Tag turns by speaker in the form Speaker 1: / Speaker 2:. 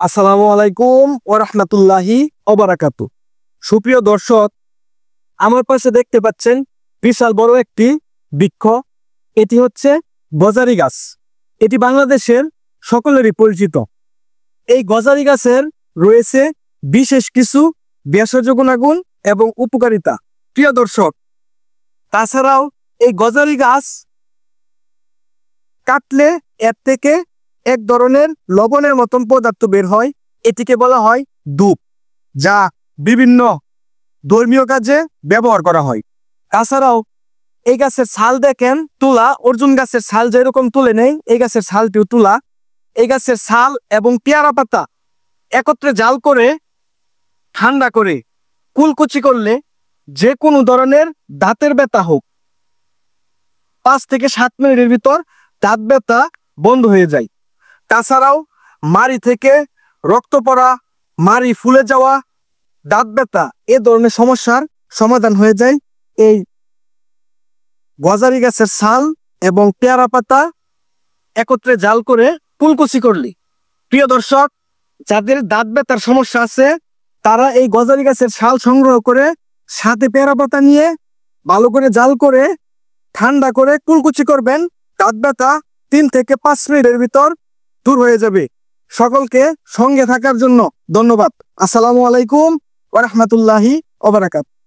Speaker 1: আসসালামু আলাইকুম ওয়া রাহমাতুল্লাহি ওয়া বারাকাতুহু। সুপ্রিয় দর্শক, আমার পাশে দেখতে পাচ্ছেন বিশাল বড় একটি বৃক্ষ। এটি হচ্ছে গজারি গাছ। এটি বাংলাদেশের সকলেরই পরিচিত। এই গজারি গাছের রয়েছে বিশেষ কিছু ভেষজ গুণাগুণ এবং উপকারিতা। প্রিয় দর্শক, তাছাড়াও এই গজারি গাছ কাটলে এর থেকে এক ধরনের লবণের মতন পদার্থ বের হয়। এটিকে বলা হয় ধূপ, যা বিভিন্ন ধর্মীয় কাজে ব্যবহার করা হয়। তাছাড়াও এই গাছের ছাল দেখেন তুলা, অর্জুন গাছের ছাল যেরকম তুলে নেই, এই গাছের ছালটিও তুলা। এই গাছের ছাল এবং পেয়ারা পাতা একত্রে জাল করে ঠান্ডা করে কুলকুচি করলে যে কোনো ধরনের দাঁতের ব্যথা হোক 5 থেকে 7 মিনিটের ভিতর দাঁত ব্যথা বন্ধ হয়ে যায়। তাছাড়াও মাড়ি থেকে রক্ত পড়া, মাড়ি ফুলে যাওয়া, দাঁত ব্যথা এ ধরনের সমস্যার সমাধান হয়ে যায় এই গজারি গাছের ছাল এবং পেয়ারা পাতা একত্রে জাল করে কুলকুচি করলে। প্রিয় দর্শক, যাদের দাঁত ব্যথার সমস্যা আছে তারা এই গজারি গাছের ছাল সংগ্রহ করে সাথে পেয়ারা পাতা নিয়ে ভালো করে জাল করে ঠান্ডা করে কুলকুচি করবেন। দাঁত ব্যথা 3 থেকে 5 মিনিটের ভিতর দূর হয়ে যাবে। সকলকে সঙ্গে থাকার জন্য ধন্যবাদ। আসসালামু আলাইকুম ওয়া রাহমাতুল্লাহি ওয়া বারাকাতুহু।